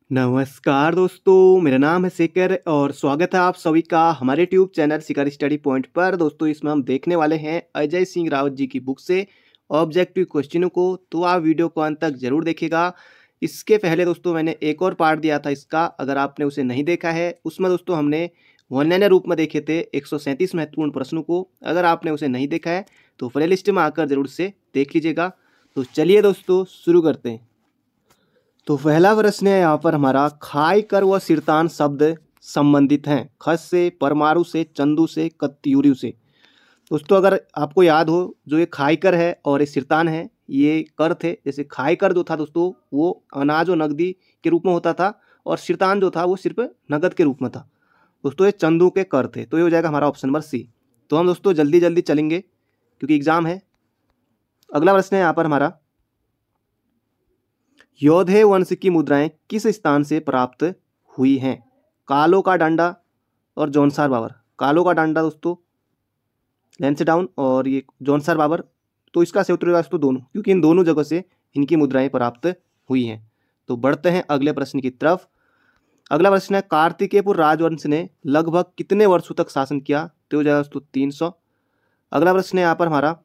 नमस्कार दोस्तों, मेरा नाम है शेखर और स्वागत है आप सभी का हमारे ट्यूब चैनल शिखर स्टडी पॉइंट पर। दोस्तों इसमें हम देखने वाले हैं अजय सिंह रावत जी की बुक से ऑब्जेक्टिव क्वेश्चनों को, तो आप वीडियो को अंत तक जरूर देखिएगा। इसके पहले दोस्तों मैंने एक और पार्ट दिया था इसका, अगर आपने उसे नहीं देखा है उसमें दोस्तों हमने वन लाइनर रूप में देखे थे 137 महत्वपूर्ण प्रश्नों को। अगर आपने उसे नहीं देखा है तो प्ले लिस्ट में आकर जरूर से देख लीजिएगा। तो चलिए दोस्तों शुरू करते हैं। तो पहला प्रश्न है यहाँ पर हमारा, खाई कर व सिरतान शब्द संबंधित हैं खस से, परमाणु से, चंदू से, कत्यूरी से। दोस्तों अगर आपको याद हो, जो ये खाई कर है और ये सिरतान है ये कर थे। जैसे खाई कर जो था दोस्तों वो अनाज और नकदी के रूप में होता था, और सिरतान जो था वो सिर्फ नगद के रूप में था। दोस्तों ये चंदू के कर थे, तो ये हो जाएगा हमारा ऑप्शन नंबर सी। तो हम दोस्तों जल्दी जल्दी चलेंगे क्योंकि एग्जाम है। अगला प्रश्न है यहाँ पर हमारा, योधे वंश की मुद्राएं किस स्थान से प्राप्त हुई हैं? कालो का डांडा और जौनसार बाबर। कालो का डांडा दोस्तों लेंस डाउन, और ये जौनसार बाबर। तो इसका सही उत्तर होगा दोस्तों दोनों, क्योंकि इन दोनों जगह से इनकी मुद्राएं प्राप्त हुई हैं। तो बढ़ते हैं अगले प्रश्न की तरफ। अगला प्रश्न है, कार्तिकेयपुर राजवंश ने लगभग कितने वर्षों तक शासन किया? तो हो जाएगा दोस्तों 300। अगला प्रश्न है यहाँ पर हमारा,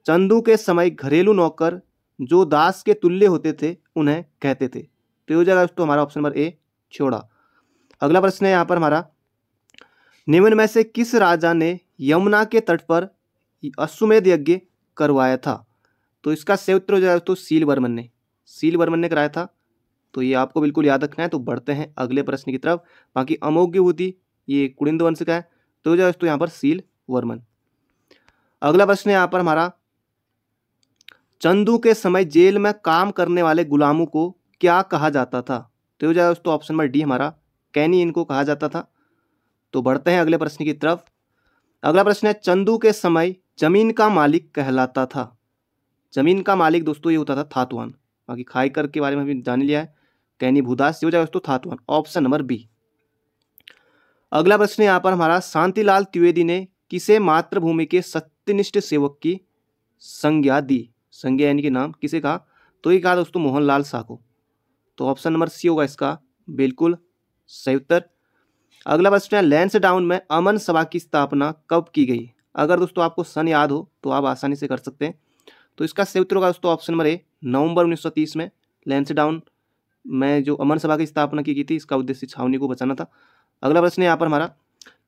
चंदू के समय घरेलू नौकर जो दास के तुल्य होते थे उन्हें कहते थे। तो ये हो जाएगा दोस्तों हमारा ऑप्शन नंबर ए, छोड़ा। अगला प्रश्न है यहाँ पर हमारा, निम्न में से किस राजा ने यमुना के तट पर अश्वमेध यज्ञ करवाया था? तो इसका सही उत्तर हो जाएगा दोस्तों शीलवर्मन ने। शीलवर्मन ने कराया था, तो ये आपको बिल्कुल याद रखना है। तो बढ़ते हैं अगले प्रश्न की तरफ। बाकी अमोघवुति ये कुलिंद वंश का है, तो हो जाएगा दोस्तों यहाँ पर शीलवर्मन। अगला प्रश्न है यहाँ पर हमारा, चंदू के समय जेल में काम करने वाले गुलामों को क्या कहा जाता था? तो हो जाएगा दोस्तों ऑप्शन नंबर डी हमारा, कैनी इनको कहा जाता था। तो बढ़ते हैं अगले प्रश्न की तरफ। अगला प्रश्न है, चंदू के समय जमीन का मालिक कहलाता था? जमीन का मालिक दोस्तों ये होता था थातवान। बाकी खाईकर के बारे में भी जान लिया है, कैनी भूदास। ये हो जाएगा दोस्तों थातवान, ऑप्शन नंबर बी। अगला प्रश्न यहाँ पर हमारा, शांतिलाल त्रिवेदी ने किसे मातृभूमि के सत्यनिष्ठ सेवक की संज्ञा दी? संज्ञा यानी कि नाम किसे कहा? तो ये कहा दोस्तों मोहनलाल शाह को। तो ऑप्शन नंबर सी होगा इसका बिल्कुल सही उत्तर। अगला प्रश्न है, लैंसडाउन में अमन सभा की स्थापना कब की गई? अगर दोस्तों आपको सन याद हो तो आप आसानी से कर सकते हैं। तो इसका सही उत्तर होगा दोस्तों ऑप्शन नंबर ए, नवंबर 1930 में लैंसडाउन में जो अमन सभा की स्थापना की गई थी, इसका उद्देश्य छावनी को बचाना था। अगला प्रश्न है यहाँ पर हमारा,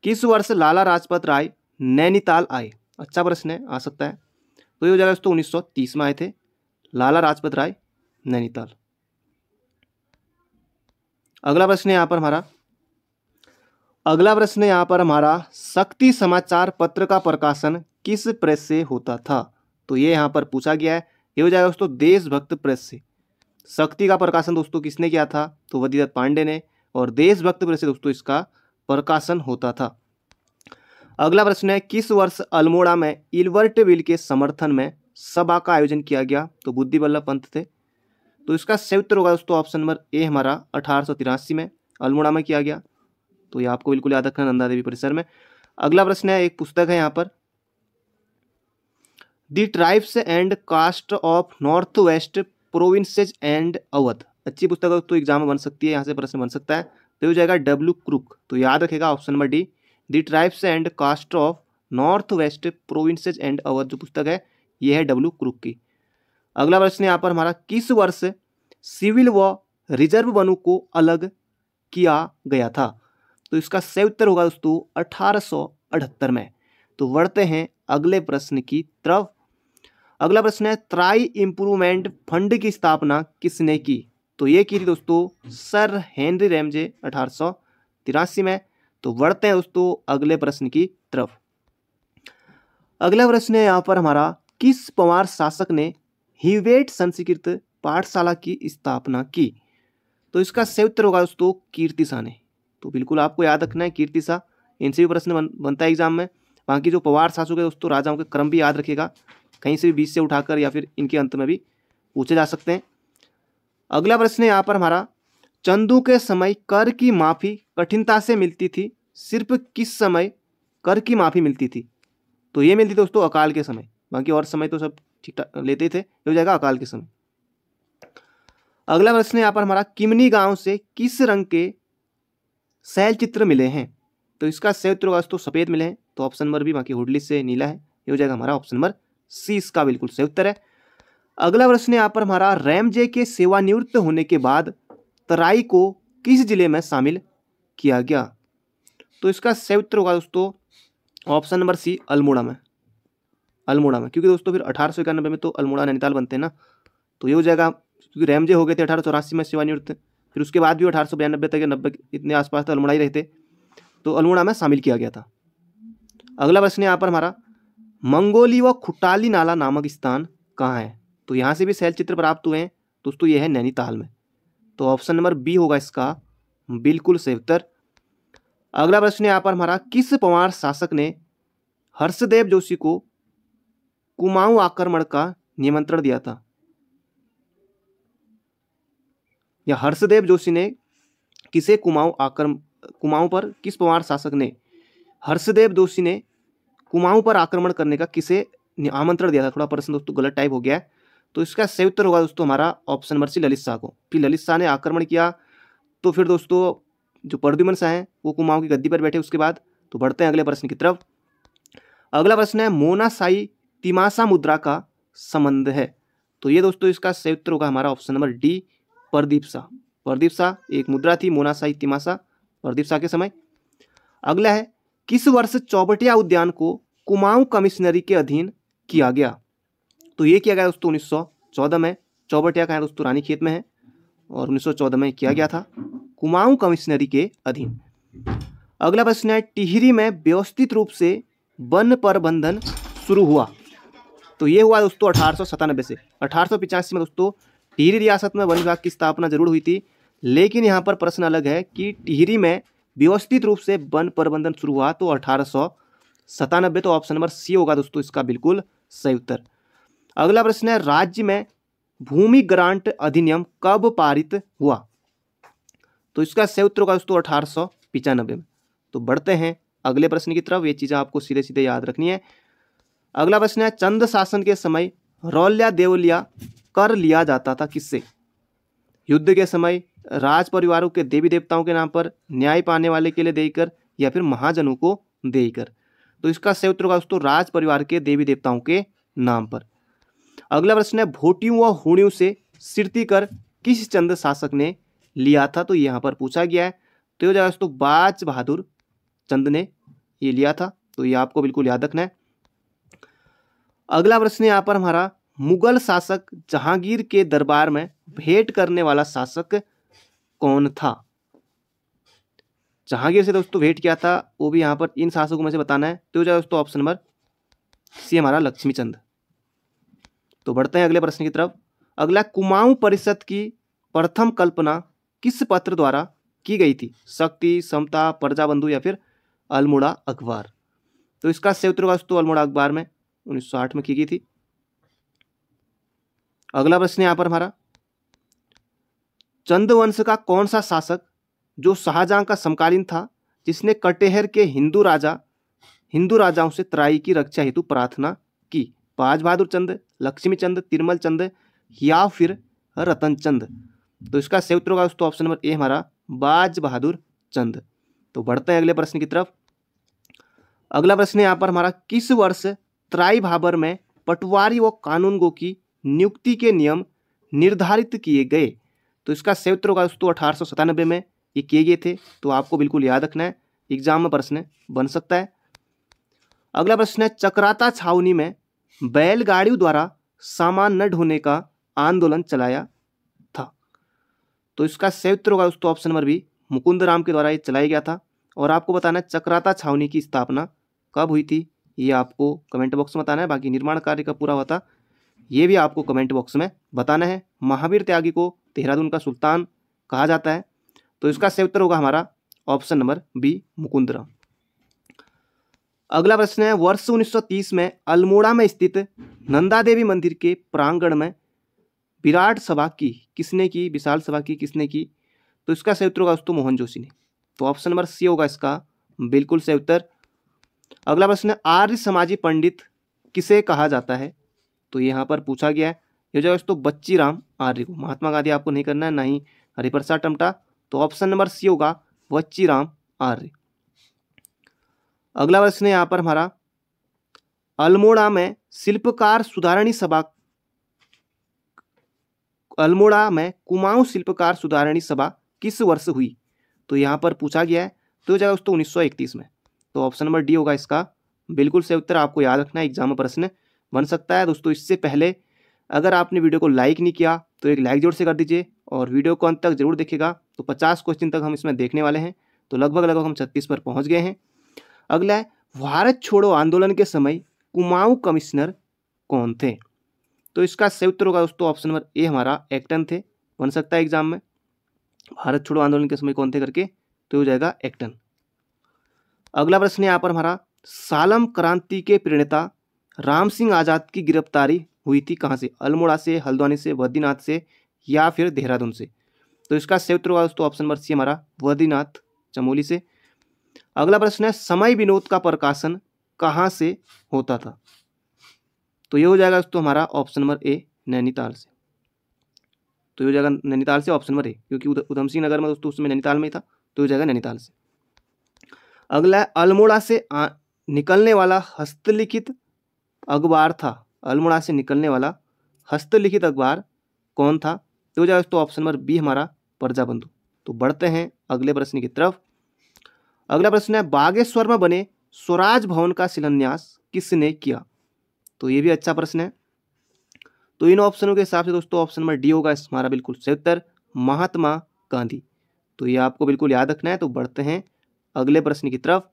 किस वर्ष लाला लाजपत राय नैनीताल आए? अच्छा प्रश्न है, आ सकता है। तो ये हो जाएगा दोस्तों 1930 में आए थे लाला लाजपत राय नैनीताल। अगला प्रश्न है यहाँ पर हमारा, शक्ति समाचार पत्र का प्रकाशन किस प्रेस से होता था? तो ये यहाँ पर पूछा गया है। ये हो जाएगा दोस्तों देशभक्त प्रेस से। शक्ति का प्रकाशन दोस्तों किसने किया था? तो वदीदत्त पांडे ने, और देशभक्त प्रेस से दोस्तों इसका प्रकाशन होता था। अगला प्रश्न है, किस वर्ष अल्मोड़ा में इल्बर्ट बिल के समर्थन में सभा का आयोजन किया गया? तो बुद्धि वल्लभ पंत थे। तो इसका सही उत्तर होगा दोस्तों ऑप्शन नंबर ए हमारा, 1883 में अल्मोड़ा में किया गया। तो ये आपको बिल्कुल याद रखना, नंदा देवी परिसर में। अगला प्रश्न है, एक पुस्तक है यहाँ पर, the tribes and caste of North West Provinces and Awadh. अच्छी पुस्तक है तो एग्जाम में बन सकती है, यहाँ से प्रश्न बन सकता है। तो हो जाएगा डब्ल्यू क्रुक। तो याद रखेगा option number D, the tribes and caste of North West Provinces and Awadh जो पुस्तक है ये है डब्ल्यू क्रुक की। अगला प्रश्न यहाँ पर हमारा, किस वर्ष सिविल व रिजर्व वनों को अलग किया गया था? तो इसका सही उत्तर होगा दोस्तों 1878 में। तो बढ़ते हैं अगले प्रश्न की तरफ। अगला प्रश्न है, ट्राई इम्प्रूवमेंट फंड की स्थापना किसने की? तो ये की थी दोस्तों सर हेनरी रैमजे 1883 में। तो बढ़ते हैं दोस्तों अगले प्रश्न की तरफ। अगला प्रश्न है यहाँ पर हमारा, किस पंवार शासक ने हिवेट संस्कृत पाठशाला की स्थापना की? तो इसका सही उत्तर होगा दोस्तों कीर्ति शाह ने। तो बिल्कुल आपको याद रखना है कीर्ति शाह, इनसे भी प्रश्न बनता है एग्जाम में। बाकी जो पंवार शासक है दोस्तों, राजाओं के क्रम भी याद रखिएगा, कहीं से भी बीच से उठाकर या फिर इनके अंत में भी पूछे जा सकते हैं। अगला प्रश्न है यहाँ पर हमारा, चंदू के समय कर की माफी कठिनता से मिलती थी, सिर्फ किस समय कर की माफी मिलती थी? तो ये मिलती दोस्तों अकाल के समय, बाकी और समय तो सब ठीक ठाक लेते थे। ये हो जाएगा अकाल के समय। अगला प्रश्न है यहाँ पर हमारा, किमनी गांव से किस रंग के शैल चित्र मिले हैं? तो इसका सही उत्तर होगा दोस्तों सफेद मिले हैं, तो ऑप्शन नंबर बी, बाकी हुडली से नीला है, ये हो जाएगा हमारा ऑप्शन नंबर सी, इसका बिल्कुल सही उत्तर है। अगला प्रश्न है यहाँ पर हमारा, रैमजे के सेवानिवृत्त होने के बाद तराई को किस जिले में शामिल किया गया? तो इसका सही उत्तर होगा दोस्तों ऑप्शन नंबर सी, अल्मोड़ा में। अल्मोड़ा में, क्योंकि दोस्तों फिर 1891 में तो अल्मोड़ा नैनीताल बनते हैं ना, तो ये हो जाएगा, क्योंकि रैमजे हो गए थे 1884 में सेवानिवृत्त, फिर उसके बाद भी 1892 तक या 90 इतने आसपास तो अल्मोड़ा ही रहते, तो अल्मोड़ा में शामिल किया गया था। अगला प्रश्न है यहाँ पर हमारा, मंगोली व खुटाली नाला नामक स्थान कहाँ है? तो यहाँ से भी शैल चित्र प्राप्त हुए हैं दोस्तों, ये है नैनीताल में, तो ऑप्शन नंबर बी होगा इसका बिल्कुल सही उत्तर। अगला प्रश्न है यहाँ पर हमारा, किस पंवार शासक ने हर्षदेव जोशी को कुमाऊं आक्रमण का निमंत्रण दिया था? या हर्षदेव जोशी ने किसे कुमाऊं पर, किस पंवार शासक ने हर्षदेव जोशी ने कुमाऊं पर आक्रमण करने का किसे आमंत्रण दिया था? थोड़ा प्रश्न दोस्तों गलत टाइप हो गया है, तो इसका सही उत्तर होगा दोस्तों हमारा option number C, Lalit Shah को। फिर ललित शाह ने आक्रमण किया, तो फिर दोस्तों जो प्रद्युम्न शाह हैं वो कुमाऊं की गद्दी पर बैठे उसके बाद। तो बढ़ते हैं अगले प्रश्न की तरफ। अगला प्रश्न है, मोनाशाही तिमासा मुद्रा का संबंध है? तो ये दोस्तों इसका सही उत्तर होगा हमारा option number D, Pradeep Shah. Pradeep Shah एक मुद्रा थी मोनाशाही तिमासा, प्रदीप शाह के समय। अगला है, किस वर्ष चौबटिया उद्यान को कुमाऊं कमिश्नरी के अधीन किया गया? तो ये किया गया दोस्तों 1914 में। चौबटिया का है दोस्तों रानीखेत में है, और 1914 में किया गया था कुमाऊं कमिश्नरी के अधीन। अगला प्रश्न है, टिहरी में व्यवस्थित रूप से वन प्रबंधन शुरू हुआ? तो ये हुआ दोस्तों 1897 से। 1885 में दोस्तों टिहरी रियासत में वन विभाग की स्थापना जरूर हुई थी, लेकिन यहाँ पर प्रश्न अलग है कि टिहरी में व्यवस्थित रूप से वन प्रबंधन शुरू हुआ तो 1897, तो ऑप्शन नंबर सी होगा दोस्तों इसका बिल्कुल सही उत्तर। अगला प्रश्न है, राज्य में भूमि ग्रांट अधिनियम कब पारित हुआ? तो इसका सही उत्तर होगा दोस्तों 1895 में। तो बढ़ते हैं अगले प्रश्न की तरफ, ये चीज़ें आपको सीधे सीधे याद रखनी है। अगला प्रश्न है, चंद शासन के समय रौल्या देवलिया कर लिया जाता था किससे? युद्ध के समय, राज परिवारों के देवी देवताओं के नाम पर, न्याय पाने वाले के लिए देकर, या फिर महाजनों को देकर। तो इसका सही उत्तर होगा दोस्तों राज परिवार के देवी देवताओं के नाम पर। अगला प्रश्न है, भोटियों व हुणियों से सिरती कर किस चंद शासक ने लिया था? तो यहाँ पर पूछा गया है, तो ये हो जाएगा दोस्तों बाज बहादुर चंद ने ये लिया था, तो ये आपको बिल्कुल याद रखना है। अगला प्रश्न है यहाँ पर हमारा, मुगल शासक जहांगीर के दरबार में भेंट करने वाला शासक कौन था? जहांगीर से दोस्तों भेंट किया था, वो भी यहाँ पर इन शासकों में से बताना है, तो हो जाएगा दोस्तों ऑप्शन नंबर सी हमारा लक्ष्मीचंद। तो बढ़ते हैं अगले प्रश्न की तरफ। अगला, कुमाऊं परिषद की प्रथम कल्पना किस पत्र द्वारा की गई थी? शक्ति, समता, प्रजाबंधु, या फिर अल्मोड़ा अखबार? तो इसका सही उत्तर होगा दोस्तों अल्मोड़ा अखबार में 1908 में की गई थी। अगला प्रश्न यहाँ पर हमारा, चंदवंश का कौन सा शासक जो शाहजहां का समकालीन था, जिसने कटेहर के हिंदू राजाओं से तराई की रक्षा हेतु प्रार्थना की? बाज बहादुर चंद, लक्ष्मी चंद, तिरमल चंद, या फिर रतन चंद? तो इसका सही उत्तर होगा दोस्तों ऑप्शन नंबर ए हमारा बाज बहादुर चंद। तो बढ़ते हैं अगले प्रश्न की तरफ। अगला प्रश्न है यहाँ पर हमारा, किस वर्ष तराई भाबर में पटवारी व कानूनगो की नियुक्ति के नियम निर्धारित किए गए? तो इसका सही उत्तर होगा दोस्तों 1897 में ये किए गए थे, तो आपको बिल्कुल याद रखना है, एग्जाम में प्रश्न बन सकता है। अगला प्रश्न है, चक्राता छावनी में बैलगाड़ियों द्वारा सामान न ढोने का आंदोलन चलाया था? तो इसका सही उत्तर होगा दोस्तों option number B, Mukund Ram के द्वारा ये चलाया गया था। और आपको बताना है चक्राता छावनी की स्थापना कब हुई थी, ये आपको कमेंट बॉक्स में बताना है। बाकी निर्माण कार्य कब पूरा हुआ था ये भी आपको कमेंट बॉक्स में बताना है। महावीर त्यागी को देहरादून का सुल्तान कहा जाता है, तो इसका सही उत्तर होगा हमारा option number B, Mukund Ram. अगला प्रश्न है, वर्ष 1930 में अल्मोड़ा में स्थित नंदा देवी मंदिर के प्रांगण में विराट सभा की किसने की, विशाल सभा की किसने की? तो इसका सही उत्तर होगा दोस्तों मोहन जोशी ने। तो ऑप्शन नंबर सी होगा इसका बिल्कुल सही उत्तर। अगला प्रश्न है, आर्य समाजी पंडित किसे कहा जाता है? तो यहाँ पर पूछा गया है, हो जाएगा दोस्तों बच्ची राम आर्य को। महात्मा गांधी आपको नहीं करना है, ना ही हरिप्रसाद टमटा। तो ऑप्शन नंबर सी होगा बच्ची राम आर्य। अगला प्रश्न है यहाँ पर हमारा, अल्मोड़ा में शिल्पकार सुधारणी सभा, अल्मोड़ा में कुमाऊं शिल्पकार सुधारणी सभा किस वर्ष हुई? तो यहाँ पर पूछा गया है, तो हो जाएगा दोस्तों 1931 में। तो ऑप्शन नंबर डी होगा इसका बिल्कुल सही उत्तर। आपको याद रखना है, एग्जाम में प्रश्न बन सकता है दोस्तों। इससे पहले अगर आपने वीडियो को लाइक नहीं किया तो एक लाइक जोर से कर दीजिए और वीडियो को अंत तक जरूर देखिएगा। तो 50 क्वेश्चन तक हम इसमें देखने वाले हैं। तो लगभग हम 36 पर पहुंच गए हैं। अगला है, भारत छोड़ो आंदोलन के समय कुमाऊं कमिश्नर कौन थे? तो इसका सही उत्तर होगा दोस्तों ऑप्शन नंबर ए हमारा एक्टन थे। बन सकता है एग्जाम में, भारत छोड़ो आंदोलन के समय कौन थे करके, तो हो जाएगा एक्टन। अगला प्रश्न है यहाँ पर हमारा, सालम क्रांति के प्रणेता राम सिंह आजाद की गिरफ्तारी हुई थी कहाँ से? अल्मोड़ा से, हल्द्वानी से, बद्रीनाथ से या फिर देहरादून से? तो इसका सही उत्तर होगा दोस्तों ऑप्शन नंबर सी हमारा बद्रीनाथ चमोली से। अगला प्रश्न है, समय विनोद का प्रकाशन कहाँ से होता था? तो ये हो जाएगा दोस्तों हमारा ऑप्शन नंबर ए नैनीताल से। तो ये हो जाएगा नैनीताल से ऑप्शन नंबर ए, क्योंकि उधम सिंह नगर में दोस्तों उसमें नैनीताल में ही था, तो हो जाएगा नैनीताल से। अगला है, अल्मोड़ा से निकलने वाला हस्तलिखित अखबार था, अल्मोड़ा से निकलने वाला हस्तलिखित अखबार कौन था? तो हो जाएगा दोस्तों ऑप्शन नंबर बी हमारा प्रजाबंधु। तो बढ़ते हैं अगले प्रश्न की तरफ। अगला प्रश्न है, बागेश्वर में बने स्वराज भवन का शिलान्यास किसने किया? तो ये भी अच्छा प्रश्न है। तो इन ऑप्शनों के हिसाब से दोस्तों ऑप्शन नंबर डी होगा हमारा बिल्कुल सही उत्तर, महात्मा गांधी। तो ये आपको बिल्कुल याद रखना है। तो बढ़ते हैं अगले प्रश्न की तरफ।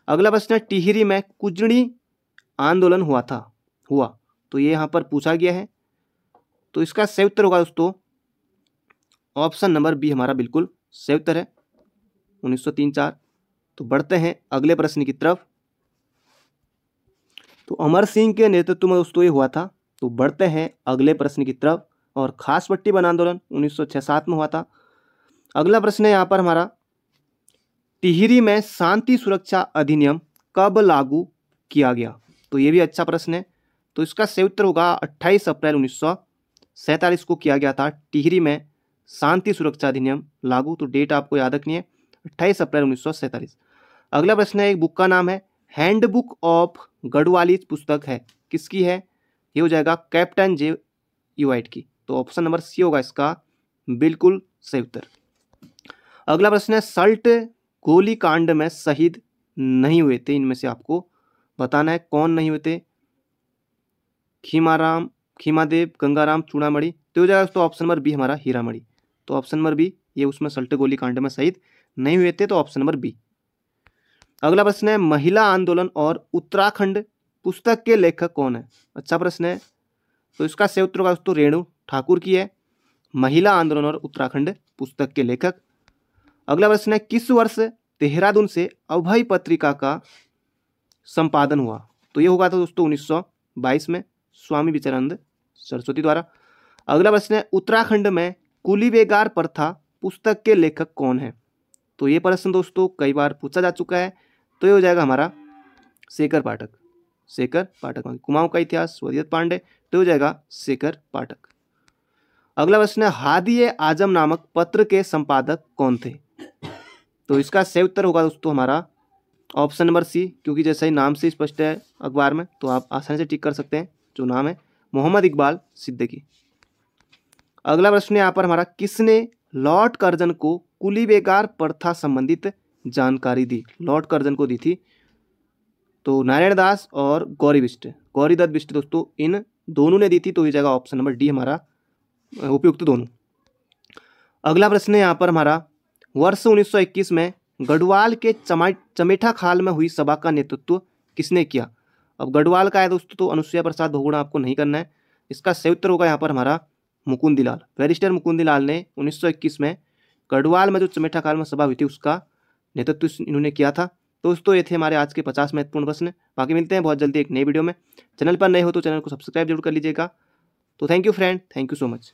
अगला प्रश्न है, टिहरी में कुजड़ी आंदोलन हुआ। तो ये यहाँ पर पूछा गया है। तो इसका सही उत्तर होगा दोस्तों ऑप्शन नंबर बी हमारा बिल्कुल सही उत्तर है, 1903-4। तो बढ़ते हैं अगले प्रश्न की तरफ। तो अमर सिंह के नेतृत्व में दोस्तों ये हुआ था। तो बढ़ते हैं अगले प्रश्न की तरफ। और खास पट्टी बन आंदोलन 1906-7 में हुआ था। अगला प्रश्न है यहाँ पर हमारा, टिहरी में शांति सुरक्षा अधिनियम कब लागू किया गया? तो ये भी अच्छा प्रश्न है। तो इसका सही उत्तर होगा 28 अप्रैल 1947 को किया गया था टिहरी में शांति सुरक्षा अधिनियम लागू। तो डेट आपको याद रखनी है, 28 अप्रैल 1947। अगला प्रश्न है, एक बुक का नाम है हैंडबुक ऑफ गढ़वाली, पुस्तक है किसकी है? ये हो जाएगा कैप्टन जे यूआइट की। तो ऑप्शन नंबर सी होगा इसका बिल्कुल सही उत्तर। अगला प्रश्न है, सल्ट गोलीकांड में शहीद नहीं हुए थे, इनमें से आपको बताना है कौन नहीं हुए थे? खीमादेव, गंगाराम, चूड़ामणि। तो हो जाएगा तो ऑप्शन नंबर बी हमारा हीरामणि। तो ऑप्शन नंबर बी, ये उसमें सल्ट गोलीकांड में शहीद नहीं हुए थे, तो ऑप्शन नंबर बी। अगला प्रश्न है, महिला आंदोलन और उत्तराखंड पुस्तक के लेखक कौन है? अच्छा प्रश्न है। तो इसका सही उत्तर होगा दोस्तों रेणु ठाकुर की है, महिला आंदोलन और उत्तराखंड पुस्तक के लेखक। अगला प्रश्न है, किस वर्ष देहरादून से अभय पत्रिका का संपादन हुआ? तो ये होगा तो दोस्तों 1922 में, स्वामी विचारानंद सरस्वती द्वारा। अगला प्रश्न है, उत्तराखंड में कुली बेगार प्रथा पुस्तक के लेखक कौन है? तो ये प्रश्न दोस्तों कई बार पूछा जा चुका है। तो ये हो जाएगा हमारा शेखर पाठक। कुमाऊं का इतिहास वदियत पांडे। तो हो जाएगा शेखर पाठक। अगला प्रश्न है, हादी आजम नामक पत्र के संपादक कौन थे? तो इसका सही उत्तर होगा दोस्तों हमारा ऑप्शन नंबर सी, क्योंकि जैसा ही नाम से स्पष्ट है अखबार में, तो आप आसानी से टिक कर सकते हैं। जो नाम है मोहम्मद इकबाल सिद्दीकी। अगला प्रश्न है यहाँ पर हमारा, किसने लॉर्ड कर्जन को कुली बेगार प्रथा संबंधित जानकारी दी? लॉर्ड कर्जन को दी थी तो नारायण दास और गौरीदत्त बिष्ट दोस्तों, इन दोनों ने दी थी। तो ये जाएगा ऑप्शन नंबर डी हमारा उपयुक्त दोनों। अगला प्रश्न है यहाँ पर हमारा, वर्ष 1921 में गढ़वाल के चमेठा खाल में हुई सभा का नेतृत्व किसने किया? अब गढ़वाल का है दोस्तों, तो अनुसुईया प्रसाद बहुगुणा आपको नहीं करना है। इसका सही उत्तर होगा यहाँ पर हमारा मुकुंदीलाल, बैरिस्टर मुकुंदीलाल ने 1921 में गढ़वाल में जो चमेठा खाल में सभा हुई थी उसका नेतृत्व इन्होंने किया था। दोस्तों ये थे हमारे आज के 50 महत्वपूर्ण प्रश्न। बाकी मिलते हैं बहुत जल्दी एक नई वीडियो में। चैनल पर नए हो तो चैनल को सब्सक्राइब जरूर कर लीजिएगा। तो thank you friend, thank you so much.